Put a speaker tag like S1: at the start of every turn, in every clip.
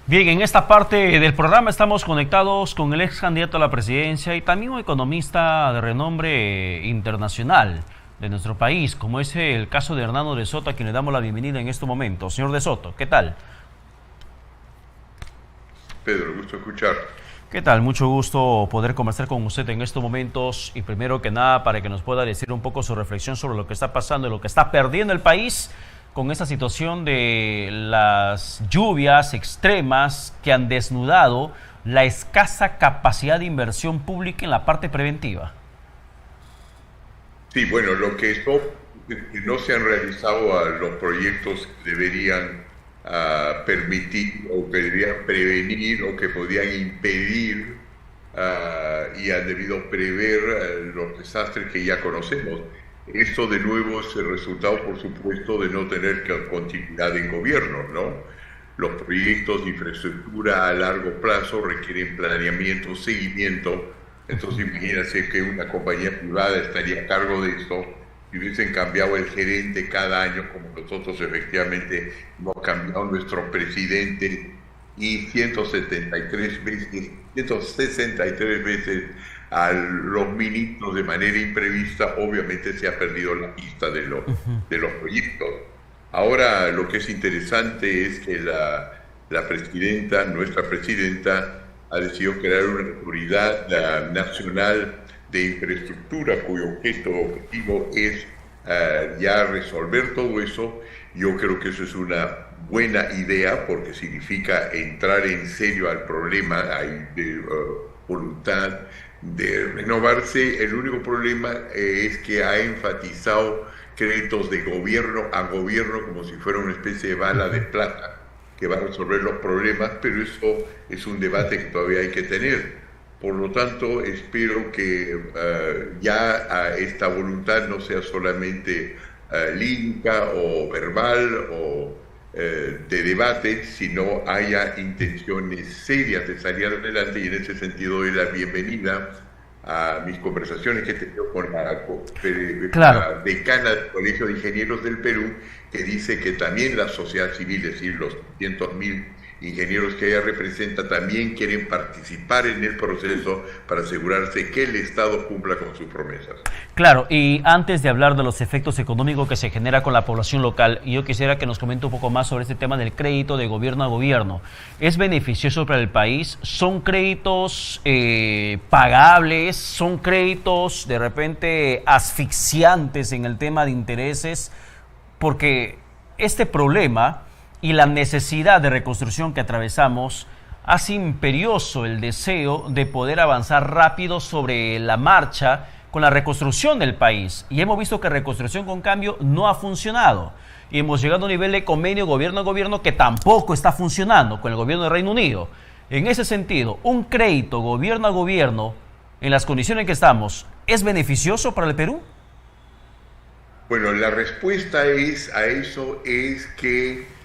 S1: Bien, en esta parte del programa estamos conectados con el ex candidato a la presidencia y también un economista de renombre internacional de nuestro país, como es el caso de Hernando de Soto, a quien le damos la bienvenida en este momento. Señor de Soto, ¿qué tal?
S2: Pedro, gusto escuchar.
S1: ¿Qué tal? Mucho gusto poder conversar con usted en estos momentos y primero que nada para que nos pueda decir un poco su reflexión sobre lo que está pasando y lo que está perdiendo el país con esta situación de las lluvias extremas que han desnudado la escasa capacidad de inversión pública en la parte preventiva.
S2: Sí, bueno, lo que no se han realizado los proyectos que deberían permitir o que deberían prevenir o que podían impedir y han debido prever los desastres que ya conocemos. Esto de nuevo es el resultado, por supuesto, de no tener continuidad en gobierno, ¿no? Los proyectos de infraestructura a largo plazo requieren planeamiento, seguimiento. Entonces imagínense que una compañía privada estaría a cargo de esto y hubiesen cambiado el gerente cada año, como nosotros efectivamente hemos cambiado nuestro presidente y 163 veces a los ministros de manera imprevista. Obviamente se ha perdido la pista de los proyectos. Ahora lo que es interesante es que la presidenta, nuestra presidenta, ha decidido crear una autoridad nacional de infraestructura cuyo objetivo es ya resolver todo eso. Yo creo que eso es una buena idea porque significa entrar en serio al problema. Hay voluntad de renovarse. El único problema es que ha enfatizado créditos de gobierno a gobierno como si fuera una especie de bala de plata que va a resolver los problemas, pero eso es un debate que todavía hay que tener. Por lo tanto, espero que ya esta voluntad no sea solamente lírica o verbal o de debate, sino haya intenciones serias de salir adelante, y en ese sentido doy la bienvenida a mis conversaciones que he tenido con la decana del Colegio de Ingenieros del Perú, que dice que también la sociedad civil, es decir, los 300.000 ingenieros que ella representa, también quieren participar en el proceso para asegurarse que el Estado cumpla con sus promesas.
S1: Claro, y antes de hablar de los efectos económicos que se genera con la población local, yo quisiera que nos comente un poco más sobre este tema del crédito de gobierno a gobierno. ¿Es beneficioso para el país? ¿Son créditos pagables? ¿Son créditos de repente asfixiantes en el tema de intereses? Porque este problema y la necesidad de reconstrucción que atravesamos hace imperioso el deseo de poder avanzar rápido sobre la marcha con la reconstrucción del país. Y hemos visto que Reconstrucción con Cambio no ha funcionado. Y hemos llegado a un nivel de convenio gobierno a gobierno que tampoco está funcionando con el gobierno de Reino Unido. En ese sentido, un crédito gobierno a gobierno, en las condiciones en que estamos, ¿es beneficioso para el Perú?
S2: Bueno, la respuesta a eso es que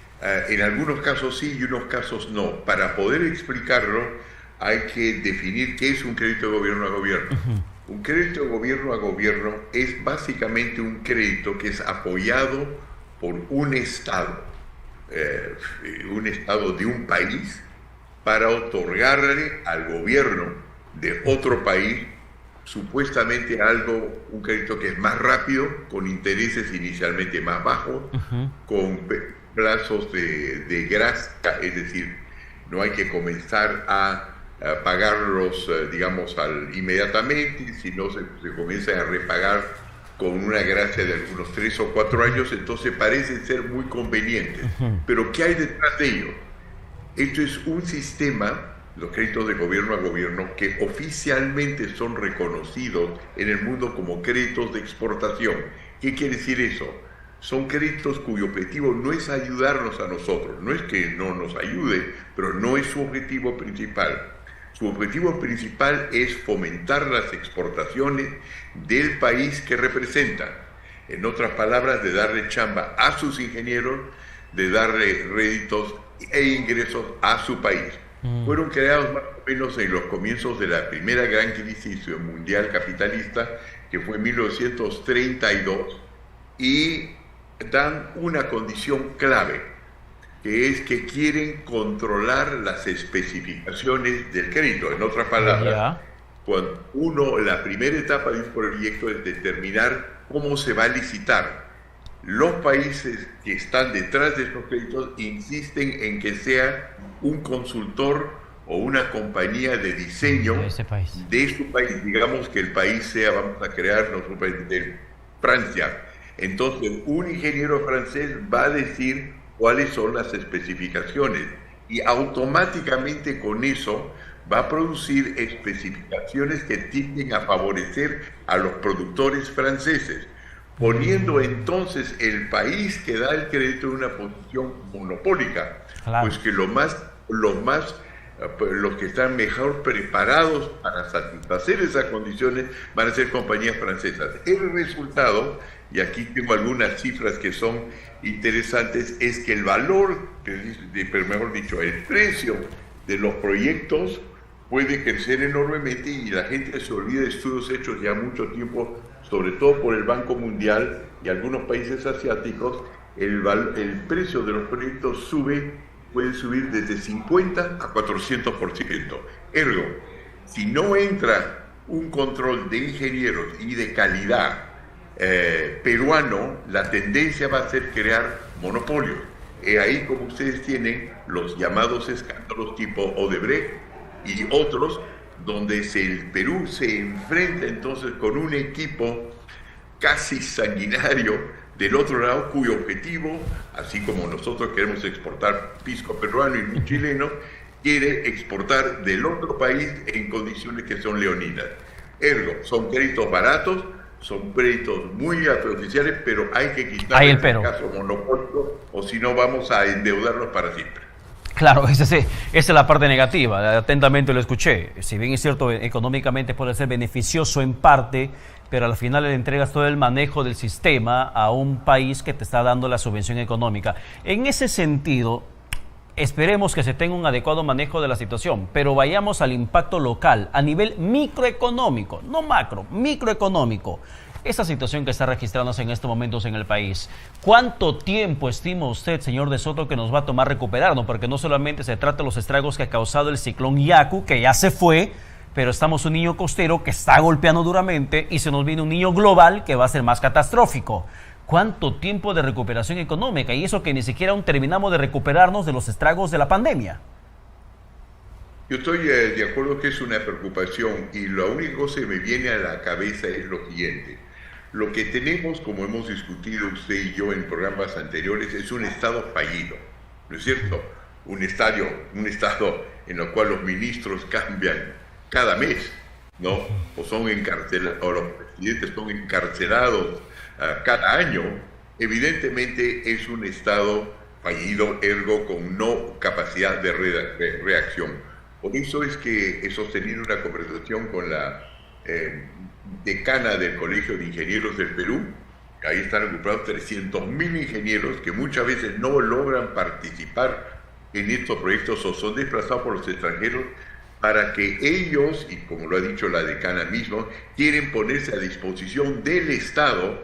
S2: en algunos casos sí y unos casos no. Para poder explicarlo hay que definir qué es un crédito de gobierno a gobierno. Un crédito de gobierno a gobierno es básicamente un crédito que es apoyado por un Estado de un país para otorgarle al gobierno de otro país supuestamente un crédito que es más rápido, con intereses inicialmente más bajos, con plazos de gracia, es decir, no hay que comenzar a pagarlos, digamos, inmediatamente, sino se comienza a repagar con una gracia de algunos 3 o 4 años, entonces parece ser muy conveniente. Pero ¿qué hay detrás de ello? Esto es un sistema, los créditos de gobierno a gobierno, que oficialmente son reconocidos en el mundo como créditos de exportación. ¿Qué quiere decir eso? Son créditos cuyo objetivo no es ayudarnos a nosotros, no es que no nos ayude, pero no es su objetivo principal. Su objetivo principal es fomentar las exportaciones del país que representan. En otras palabras, de darle chamba a sus ingenieros, de darle réditos e ingresos a su país. Fueron creados más o menos en los comienzos de la primera gran crisis mundial capitalista, que fue en 1932, y dan una condición clave. que es que quieren controlar las especificaciones del crédito. En otras palabras, cuando la primera etapa de un proyecto es determinar cómo se va a licitar. Los países que están detrás de estos créditos insisten en que sea un consultor o una compañía de diseño de su país. Digamos que el país sea, vamos a crear nuestro país de Francia. Entonces, un ingeniero francés va a decir cuáles son las especificaciones y automáticamente con eso va a producir especificaciones que tienden a favorecer a los productores franceses, poniendo entonces el país que da el crédito en una posición monopólica, pues que los que están mejor preparados para satisfacer esas condiciones van a ser compañías francesas. El resultado, y aquí tengo algunas cifras que son interesantes, es que el valor, pero mejor dicho, el precio de los proyectos puede crecer enormemente y la gente se olvida de estudios hechos ya mucho tiempo, sobre todo por el Banco Mundial y algunos países asiáticos. El precio de los proyectos puede subir desde 50 a 400%. Ergo, si no entra un control de ingenieros y de calidad peruano, la tendencia va a ser crear monopolios. Ahí, como ustedes tienen, los llamados escándalos tipo Odebrecht y otros, donde el Perú se enfrenta entonces con un equipo casi sanguinario del otro lado, cuyo objetivo, así como nosotros queremos exportar pisco peruano y no chileno, quiere exportar del otro país en condiciones que son leoninas. Ergo, son créditos baratos, son créditos muy artificiales, pero hay que quitar el caso monopolio, o si no vamos a endeudarlos para siempre.
S1: Claro, esa es la parte negativa, atentamente lo escuché. Si bien es cierto, económicamente puede ser beneficioso en parte, pero al final le entregas todo el manejo del sistema a un país que te está dando la subvención económica. En ese sentido, esperemos que se tenga un adecuado manejo de la situación, pero vayamos al impacto local, a nivel microeconómico, no macro, microeconómico. Esa situación que está registrándose en estos momentos en el país, ¿cuánto tiempo estima usted, señor de Soto, que nos va a tomar recuperarnos? Porque no solamente se trata de los estragos que ha causado el ciclón Yaku, que ya se fue, pero estamos un niño costero que está golpeando duramente y se nos viene un niño global que va a ser más catastrófico. ¿Cuánto tiempo de recuperación económica? Y eso que ni siquiera aún terminamos de recuperarnos de los estragos de la pandemia.
S2: Yo estoy de acuerdo que es una preocupación y lo único que se me viene a la cabeza es lo siguiente. Lo que tenemos, como hemos discutido usted y yo en programas anteriores, es un Estado fallido, ¿no es cierto? Un Estado en el cual los ministros cambian cada mes, ¿no? O los presidentes son encarcelados cada año. Evidentemente es un Estado fallido, ergo con no capacidad de reacción. Por eso es que he sostenido una conversación con la decana del Colegio de Ingenieros del Perú. Ahí están agrupados 300.000 ingenieros que muchas veces no logran participar en estos proyectos o son desplazados por los extranjeros para que ellos, y como lo ha dicho la decana mismo, quieren ponerse a disposición del Estado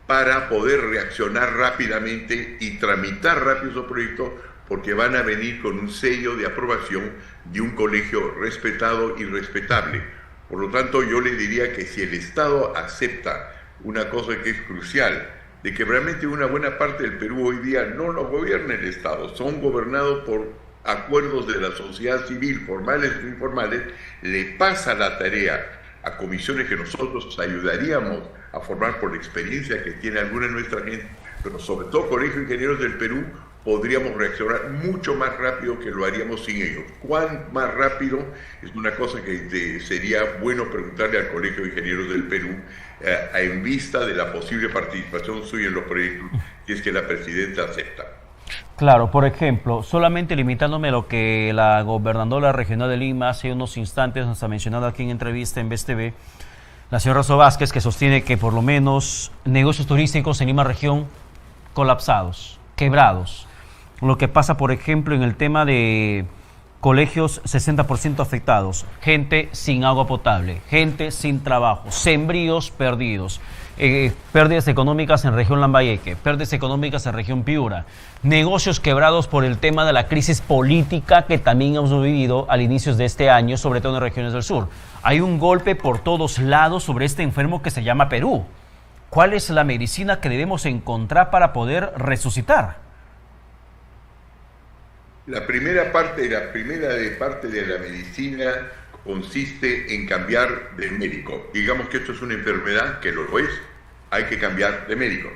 S2: para poder reaccionar rápidamente y tramitar rápido esos proyectos, porque van a venir con un sello de aprobación de un colegio respetado y respetable. Por lo tanto, yo le diría que si el Estado acepta una cosa que es crucial, de que realmente una buena parte del Perú hoy día no lo gobierna el Estado, son gobernados por acuerdos de la sociedad civil, formales o informales, le pasa la tarea a comisiones que nosotros ayudaríamos a formar por la experiencia que tiene alguna de nuestra gente, pero sobre todo Colegio de Ingenieros del Perú, podríamos reaccionar mucho más rápido que lo haríamos sin ellos. ¿Cuán más rápido? Es una cosa que sería bueno preguntarle al Colegio de Ingenieros del Perú en vista de la posible participación suya en los proyectos, si es que la presidenta acepta.
S1: Claro, por ejemplo, solamente limitándome a lo que la gobernadora regional de Lima hace unos instantes nos ha mencionado aquí en entrevista en Vez TV, la señora Rosso Vázquez, que sostiene que por lo menos negocios turísticos en Lima región colapsados, quebrados. Lo que pasa, por ejemplo, en el tema de colegios 60% afectados, gente sin agua potable, gente sin trabajo, sembríos perdidos, pérdidas económicas en región Lambayeque, pérdidas económicas en región Piura, negocios quebrados por el tema de la crisis política que también hemos vivido al inicio de este año, sobre todo en regiones del sur. Hay un golpe por todos lados sobre este enfermo que se llama Perú. ¿Cuál es la medicina que debemos encontrar para poder resucitar?
S2: La primera parte de la medicina consiste en cambiar de médico. Digamos que esto es una enfermedad, que lo es, hay que cambiar de médico.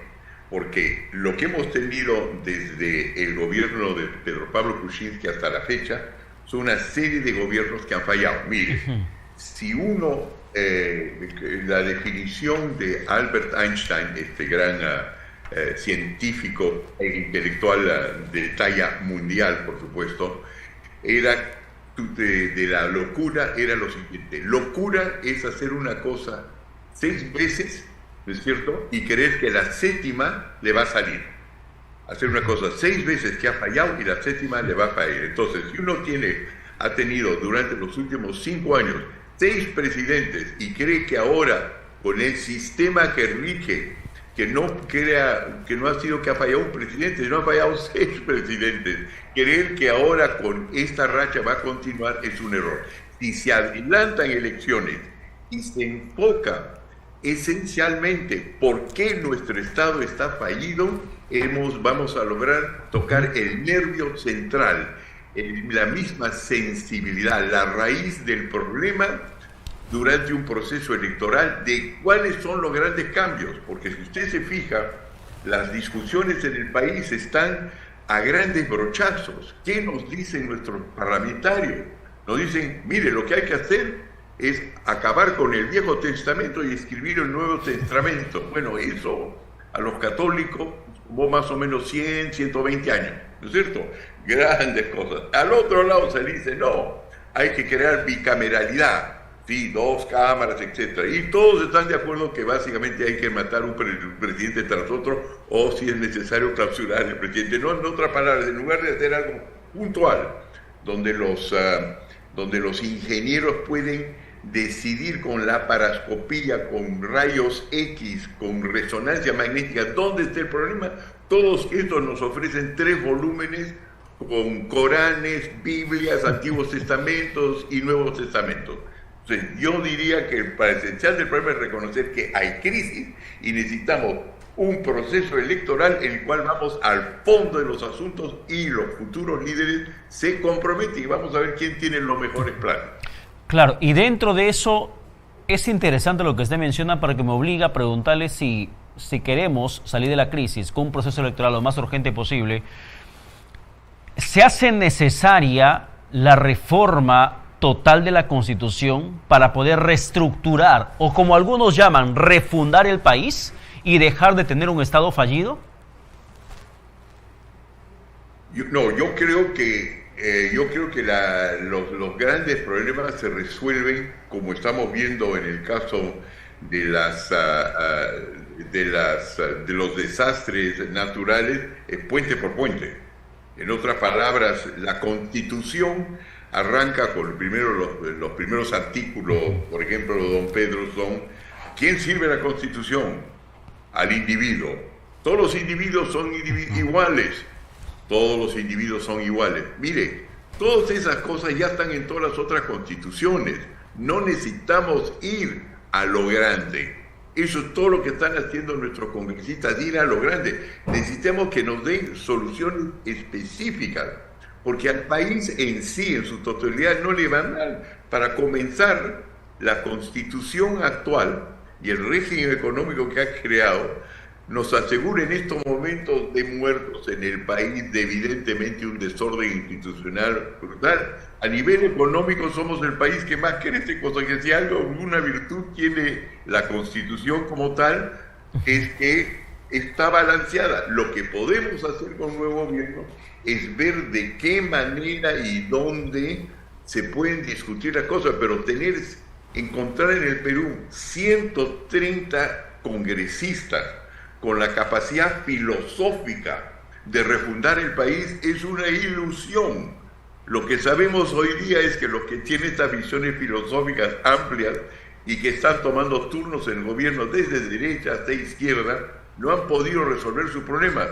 S2: Porque lo que hemos tenido desde el gobierno de Pedro Pablo Kuczynski hasta la fecha son una serie de gobiernos que han fallado. Mire, si uno, la definición de Albert Einstein, este gran científico e intelectual de talla mundial, por supuesto, era de la locura, era lo siguiente: locura es hacer una cosa 6 veces, ¿no es cierto?, y creer que la séptima le va a salir. Hacer una cosa 6 veces que ha fallado y la séptima le va a fallar. Entonces, si uno ha tenido durante los últimos 5 años 6 presidentes y cree que ahora, con el sistema que rige, que no ha sido que ha fallado un presidente, sino ha fallado 6 presidentes, creer que ahora con esta racha va a continuar es un error. Si se adelantan elecciones y se enfoca esencialmente por qué nuestro Estado está fallido, vamos a lograr tocar el nervio central, la misma sensibilidad, la raíz del problema durante un proceso electoral de cuáles son los grandes cambios. Porque si usted se fija, las discusiones en el país están a grandes brochazos. ¿Qué nos dicen nuestros parlamentarios? Nos dicen, mire, lo que hay que hacer es acabar con el Viejo Testamento y escribir el Nuevo Testamento. Bueno, eso a los católicos hubo más o menos 100, 120 años, ¿no es cierto? Grandes cosas. Al otro lado se dice, no, hay que crear bicameralidad, sí, 2 cámaras, etc. Y todos están de acuerdo que básicamente hay que matar un presidente tras otro, o si es necesario clausurar al presidente. No, en otras palabras, en lugar de hacer algo puntual, donde los ingenieros pueden decidir con la parascopía, con rayos X, con resonancia magnética, dónde está el problema, todos estos nos ofrecen 3 volúmenes con Coranes, Biblias, Antiguos Testamentos y Nuevos Testamentos. Entonces, yo diría que para el esencial del problema es reconocer que hay crisis y necesitamos un proceso electoral en el cual vamos al fondo de los asuntos y los futuros líderes se comprometen y vamos a ver quién tiene los mejores planes.
S1: Claro, y dentro de eso es interesante lo que usted menciona, porque me obliga a preguntarle si queremos salir de la crisis con un proceso electoral lo más urgente posible, ¿se hace necesaria la reforma total de la Constitución para poder reestructurar, o como algunos llaman, refundar el país y dejar de tener un Estado fallido?
S2: Yo creo que los grandes problemas se resuelven, como estamos viendo en el caso de los desastres naturales, puente por puente. En otras palabras, la Constitución arranca con los primeros artículos, por ejemplo, don Pedro, son ¿quién sirve la Constitución? Al individuo. Todos los individuos son iguales. Todos los individuos son iguales. Mire, todas esas cosas ya están en todas las otras constituciones. No necesitamos ir a lo grande. Eso es todo lo que están haciendo nuestros congresistas, ir a lo grande. Necesitamos que nos den soluciones específicas, porque al país en sí, en su totalidad, no le va mal. Para comenzar, la Constitución actual y el régimen económico que ha creado nos asegura en estos momentos de muertos en el país, de evidentemente un desorden institucional brutal. A nivel económico somos el país que más crece, cosa que si alguna virtud tiene la Constitución como tal, es que está balanceada. Lo que podemos hacer con el nuevo gobierno es ver de qué manera y dónde se pueden discutir las cosas, pero encontrar en el Perú 130 congresistas con la capacidad filosófica de refundar el país es una ilusión. Lo que sabemos hoy día es que los que tienen estas visiones filosóficas amplias y que están tomando turnos en el gobierno desde derecha hasta izquierda, no han podido resolver su problema.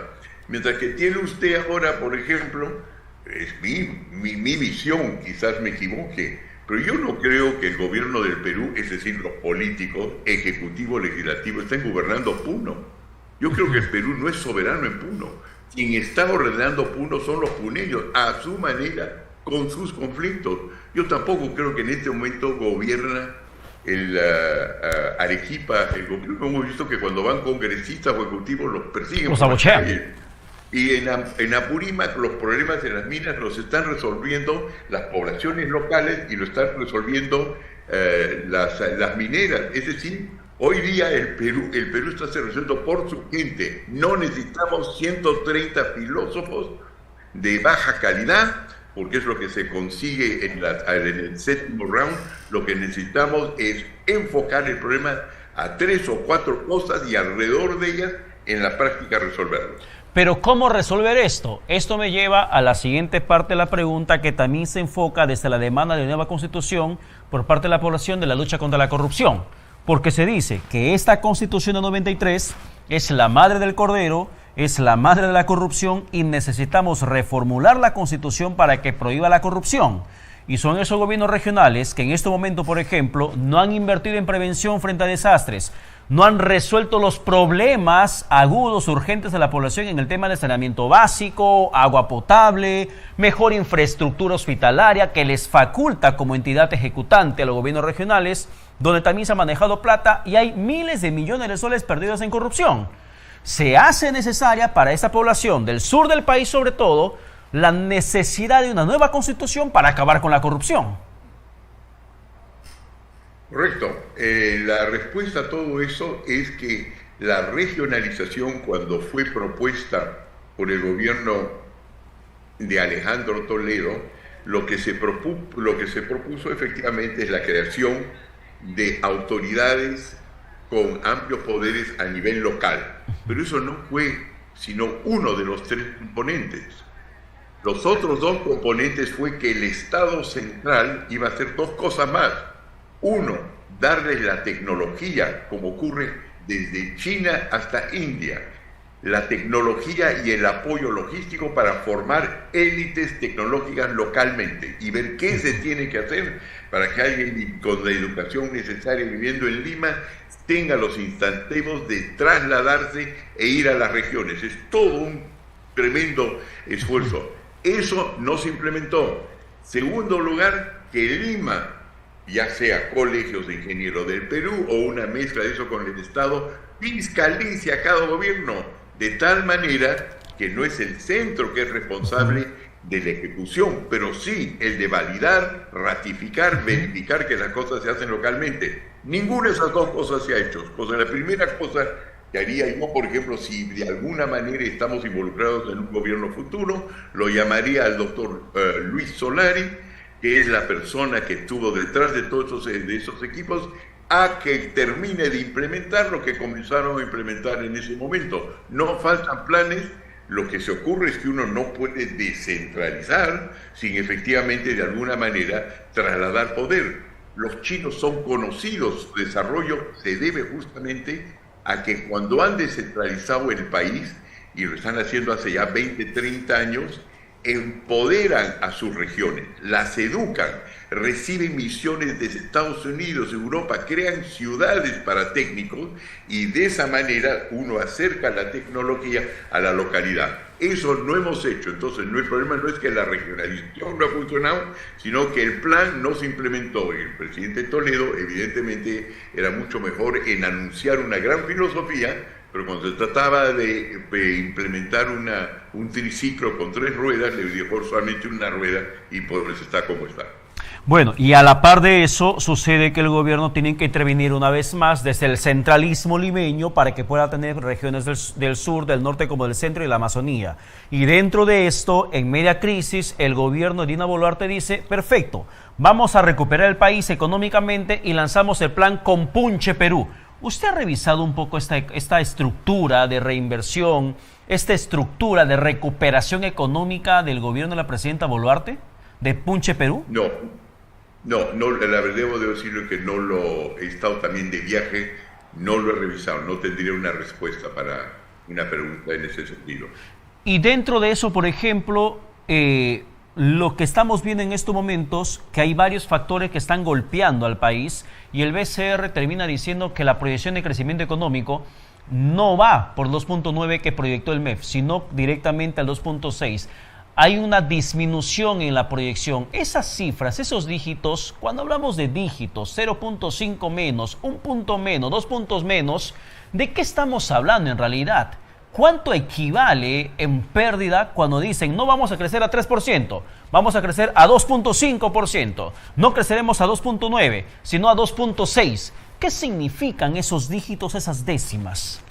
S2: Mientras que tiene usted ahora, por ejemplo, es mi visión, quizás me equivoque, pero yo no creo que el gobierno del Perú, es decir, los políticos, ejecutivo, legislativo, estén gobernando Puno. Yo creo que el Perú no es soberano en Puno. Quien está ordenando Puno son los puneños, a su manera, con sus conflictos. Yo tampoco creo que en este momento gobierna el Arequipa, el gobierno. Hemos visto que cuando van congresistas o ejecutivos los persiguen.
S1: Los abuchean.
S2: Y en Apurímac los problemas de las minas los están resolviendo las poblaciones locales y lo están resolviendo las mineras. Es decir, hoy día el Perú está siendo resuelto por su gente. No necesitamos 130 filósofos de baja calidad, porque es lo que se consigue en el séptimo round. Lo que necesitamos es enfocar el problema a 3 o 4 cosas y alrededor de ellas en la práctica resolverlo.
S1: Pero ¿cómo resolver esto? Esto me lleva a la siguiente parte de la pregunta, que también se enfoca desde la demanda de nueva constitución por parte de la población de la lucha contra la corrupción. Porque se dice que esta constitución de 93 es la madre del cordero, es la madre de la corrupción y necesitamos reformular la constitución para que prohíba la corrupción. Y son esos gobiernos regionales que en este momento, por ejemplo, no han invertido en prevención frente a desastres, no han resuelto los problemas agudos, urgentes de la población en el tema de saneamiento básico, agua potable, mejor infraestructura hospitalaria que les faculta como entidad ejecutante a los gobiernos regionales, donde también se ha manejado plata y hay miles de millones de soles perdidos en corrupción. Se hace necesaria para esta población del sur del país, sobre todo, la necesidad de una nueva constitución para acabar con la corrupción.
S2: Correcto. La respuesta a todo eso es que la regionalización, cuando fue propuesta por el gobierno de Alejandro Toledo, lo que se propuso efectivamente es la creación de autoridades con amplios poderes a nivel local. Pero eso no fue sino uno de los 3 componentes. Los otros 2 componentes fue que el Estado central iba a hacer 2 cosas más. Uno, darles la tecnología, como ocurre desde China hasta India, la tecnología y el apoyo logístico para formar élites tecnológicas localmente y ver qué se tiene que hacer para que alguien con la educación necesaria viviendo en Lima tenga los incentivos de trasladarse e ir a las regiones. Es todo un tremendo esfuerzo. Eso no se implementó. Segundo lugar, que Lima, ya sea colegios de ingenieros del Perú o una mezcla de eso con el Estado, fiscalice a cada gobierno de tal manera que no es el centro que es responsable de la ejecución, pero sí el de validar, ratificar, verificar que las cosas se hacen localmente. Ninguna de esas 2 cosas se ha hecho. O sea, la primera cosa que haría yo, por ejemplo, si de alguna manera estamos involucrados en un gobierno futuro, lo llamaría al doctor Luis Solari, que es la persona que estuvo detrás de todos esos equipos, a que termine de implementar lo que comenzaron a implementar en ese momento. No faltan planes. Lo que se ocurre es que uno no puede descentralizar sin efectivamente de alguna manera trasladar poder. Los chinos son conocidos, su desarrollo se debe justamente a que cuando han descentralizado el país, y lo están haciendo hace ya 20, 30 años, empoderan a sus regiones, las educan, reciben misiones de Estados Unidos, Europa, crean ciudades para técnicos y de esa manera uno acerca la tecnología a la localidad. Eso no hemos hecho, entonces el problema no es que la regionalización no ha funcionado, sino que el plan no se implementó. El presidente Toledo evidentemente era mucho mejor en anunciar una gran filosofía, pero cuando se trataba de implementar un triciclo con 3 ruedas, le dio solamente una rueda y por eso está como está.
S1: Bueno, y a la par de eso, sucede que el gobierno tiene que intervenir una vez más desde el centralismo limeño para que pueda tener regiones del sur, del norte como del centro y la Amazonía. Y dentro de esto, en media crisis, el gobierno de Dina Boluarte dice, perfecto, vamos a recuperar el país económicamente y lanzamos el plan Compunche Perú. ¿Usted ha revisado un poco esta estructura de reinversión, esta estructura de recuperación económica del gobierno de la presidenta Boluarte? de Punche Perú?
S2: No, la verdad debo decirlo que no lo he estado también de viaje, no lo he revisado, no tendría una respuesta para una pregunta en ese sentido.
S1: Y dentro de eso, por ejemplo, lo que estamos viendo en estos momentos, que hay varios factores que están golpeando al país, y el BCR termina diciendo que la proyección de crecimiento económico no va por 2.9 que proyectó el MEF, sino directamente al 2.6. Hay una disminución en la proyección. Esas cifras, esos dígitos, cuando hablamos de dígitos, 0.5 menos, 1 punto menos, 2 puntos menos, ¿de qué estamos hablando en realidad? ¿Cuánto equivale en pérdida cuando dicen no vamos a crecer a 3%, vamos a crecer a 2.5%, no creceremos a 2.9, sino a 2.6? ¿Qué significan esos dígitos, esas décimas?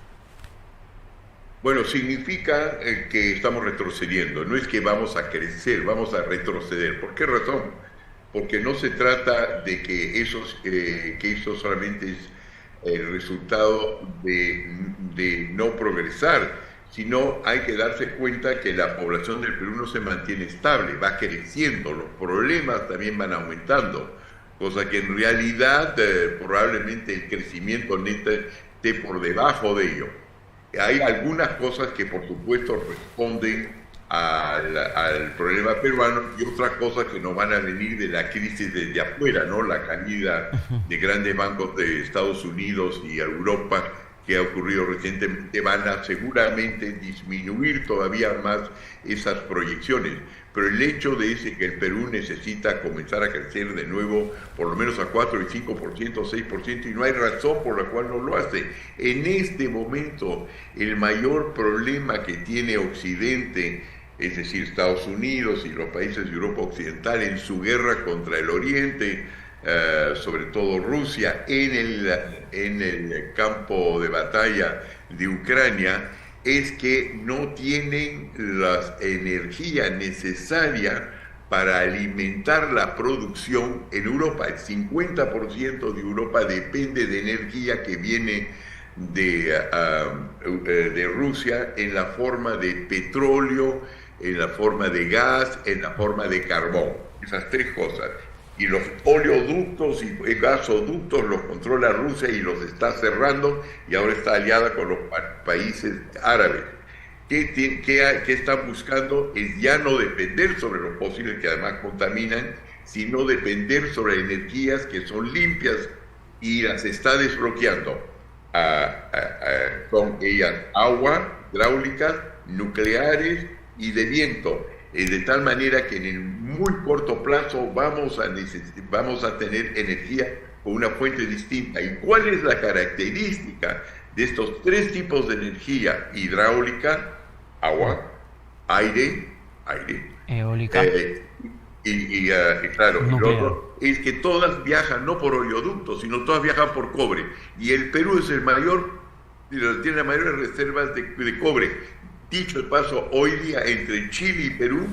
S2: Bueno, significa que estamos retrocediendo. No es que vamos a crecer, vamos a retroceder. ¿Por qué razón? Porque no se trata de que eso solamente es el resultado de no progresar, sino hay que darse cuenta que la población del Perú no se mantiene estable, va creciendo, los problemas también van aumentando, cosa que en realidad probablemente el crecimiento neto esté por debajo de ello. Hay algunas cosas que por supuesto responden al problema peruano y otras cosas que nos van a venir de la crisis desde afuera, ¿no? La caída de grandes bancos de Estados Unidos y Europa que ha ocurrido recientemente van a seguramente disminuir todavía más esas proyecciones. Pero el hecho de que el Perú necesita comenzar a crecer de nuevo por lo menos a 4 y 5%, 6%, y no hay razón por la cual no lo hace. En este momento, el mayor problema que tiene Occidente, es decir, Estados Unidos y los países de Europa Occidental en su guerra contra el Oriente, sobre todo Rusia, en el campo de batalla de Ucrania, es que no tienen la energía necesaria para alimentar la producción en Europa. El 50% de Europa depende de energía que viene de Rusia en la forma de petróleo, en la forma de gas, en la forma de carbón. Esas tres cosas. Y los oleoductos y gasoductos los controla Rusia y los está cerrando, y ahora está aliada con los países árabes. ¿Qué están buscando? Es ya no depender sobre los fósiles, que además contaminan, sino depender sobre energías que son limpias, y las está desbloqueando. Son ellas agua, hidráulicas, nucleares y de viento. De tal manera que en el muy corto plazo vamos a tener energía con una fuente distinta. ¿Y cuál es la característica de estos tres tipos de energía? Hidráulica, agua, aire,
S1: eólica,
S2: y claro, lo otro es que todas viajan no por oleoductos, sino todas viajan por cobre. Y el Perú es tiene las mayores reservas de cobre. Dicho de paso, hoy día entre Chile y Perú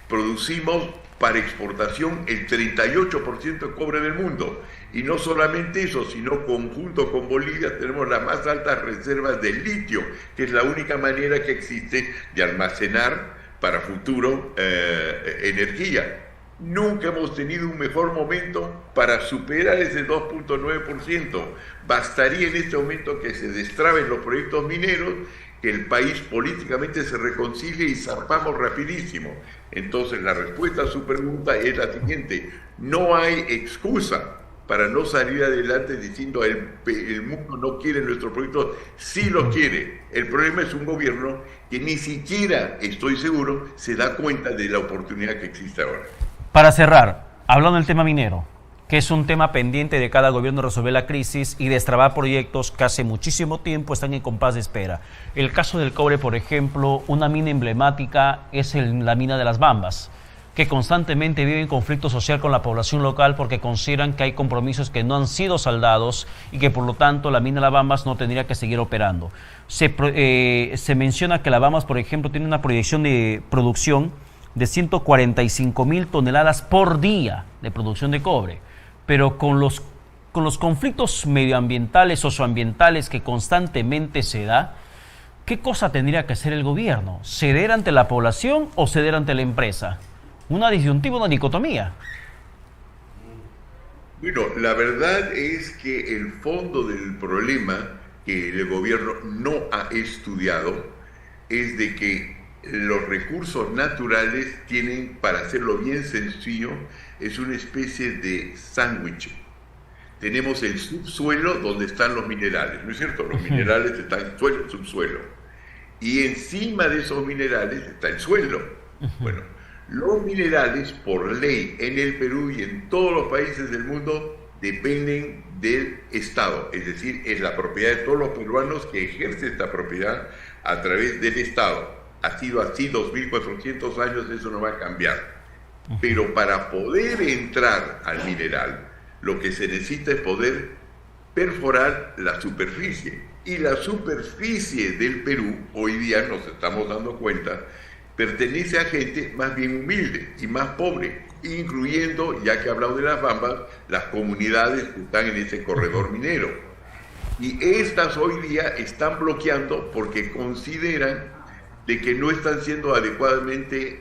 S2: producimos para exportación el 38% de cobre del mundo. Y no solamente eso, sino conjunto con Bolivia tenemos las más altas reservas de litio, que es la única manera que existe de almacenar para futuro energía. Nunca hemos tenido un mejor momento para superar ese 2.9%. Bastaría en este momento que se destraben los proyectos mineros, que el país políticamente se reconcilie y zarpamos rapidísimo. Entonces la respuesta a su pregunta es la siguiente: no hay excusa para no salir adelante diciendo el mundo no quiere nuestro proyecto. Sí lo quiere. El problema es un gobierno que ni siquiera, estoy seguro, se da cuenta de la oportunidad que existe ahora.
S1: Para cerrar, hablando del tema minero, que es un tema pendiente de cada gobierno resolver la crisis y destrabar proyectos que hace muchísimo tiempo están en compás de espera. El caso del cobre, por ejemplo, una mina emblemática es la mina de Las Bambas, que constantemente vive en conflicto social con la población local porque consideran que hay compromisos que no han sido saldados y que por lo tanto la mina de Las Bambas no tendría que seguir operando. Se menciona que Las Bambas, por ejemplo, tiene una proyección de producción de 145,000 toneladas por día de producción de cobre. Pero con los conflictos medioambientales, socioambientales que constantemente se da, ¿qué cosa tendría que hacer el gobierno? ¿Ceder ante la población o ceder ante la empresa? Una disyuntiva, una dicotomía.
S2: Bueno, la verdad es que el fondo del problema que el gobierno no ha estudiado es de que los recursos naturales tienen, para hacerlo bien sencillo, es una especie de sándwich. Tenemos el subsuelo donde están los minerales, ¿no es cierto? Los minerales están en suelo, subsuelo. Y encima de esos minerales está el suelo. Bueno, los minerales, por ley, en el Perú y en todos los países del mundo, dependen del Estado. Es decir, es la propiedad de todos los peruanos que ejercen esta propiedad a través del Estado. Ha sido así 2.400 años, eso no va a cambiar. Pero para poder entrar al mineral, lo que se necesita es poder perforar la superficie. Y la superficie del Perú, hoy día nos estamos dando cuenta, pertenece a gente más bien humilde y más pobre, incluyendo, ya que he hablado de las Bambas, las comunidades que están en ese corredor minero. Y estas hoy día están bloqueando porque consideran de que no están siendo adecuadamente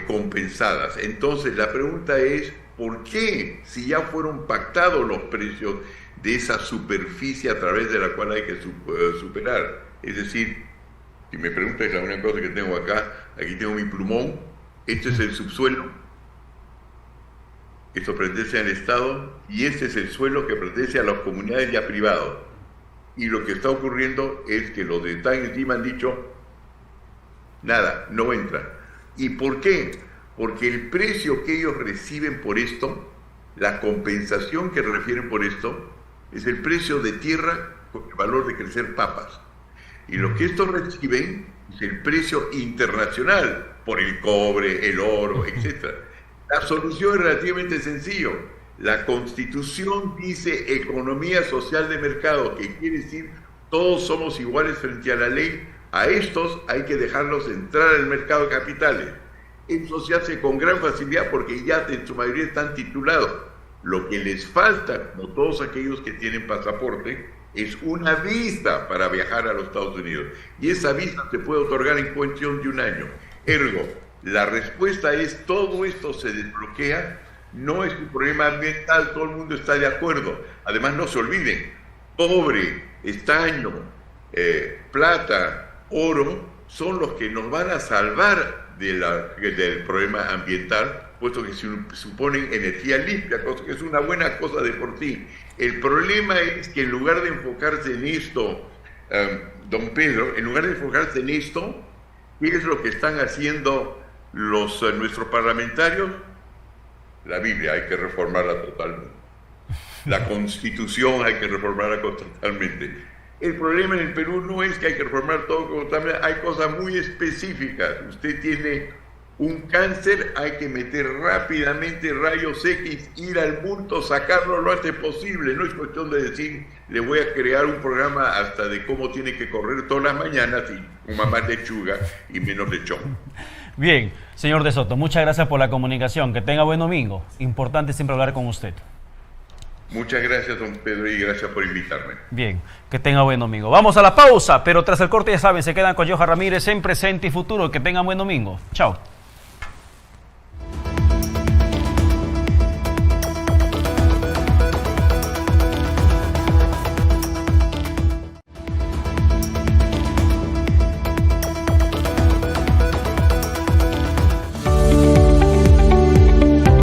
S2: compensadas. Entonces la pregunta es, ¿por qué, si ya fueron pactados los precios de esa superficie a través de la cual hay que superar? Es decir, si me preguntas la única cosa que tengo acá, aquí tengo mi plumón, este es el subsuelo, esto pertenece al Estado, y este es el suelo que pertenece a las comunidades y a privados. Y lo que está ocurriendo es que los de están encima han dicho, nada, no entra. ¿Y por qué? Porque el precio que ellos reciben por esto, la compensación que refieren por esto, es el precio de tierra con el valor de crecer papas. Y lo que estos reciben es el precio internacional por el cobre, el oro, etc. La solución es relativamente sencilla. La Constitución dice economía social de mercado, que quiere decir todos somos iguales frente a la ley. A estos hay que dejarlos entrar al mercado de capitales. Eso se hace con gran facilidad porque ya en su mayoría están titulados. Lo que les falta, como todos aquellos que tienen pasaporte, es una visa para viajar a los Estados Unidos. Y esa visa se puede otorgar en cuestión de un año. Ergo, la respuesta es todo esto se desbloquea. No es un problema ambiental, todo el mundo está de acuerdo. Además, no se olviden, cobre, estaño, plata, oro, son los que nos van a salvar del problema ambiental, puesto que se suponen energía limpia, cosa que es una buena cosa de por sí. El problema es que en lugar de enfocarse en esto, don Pedro, en lugar de enfocarse en esto, ¿qué es lo que están haciendo nuestros parlamentarios? La Biblia hay que reformarla totalmente. La Constitución hay que reformarla totalmente. El problema en el Perú no es que hay que reformar todo totalmente, hay cosas muy específicas. Usted tiene un cáncer, hay que meter rápidamente rayos X, ir al bulto, sacarlo lo antes posible. No es cuestión de decir, le voy a crear un programa hasta de cómo tiene que correr todas las mañanas y una más lechuga y menos lechón.
S1: Bien, señor De Soto, muchas gracias por la comunicación. Que tenga buen domingo. Importante siempre hablar con usted.
S2: Muchas gracias, don Pedro, y gracias por invitarme.
S1: Bien, que tenga buen domingo. Vamos a la pausa, pero tras el corte, ya saben, se quedan con Johan Ramírez en Presente y Futuro. Que tengan buen domingo. Chao.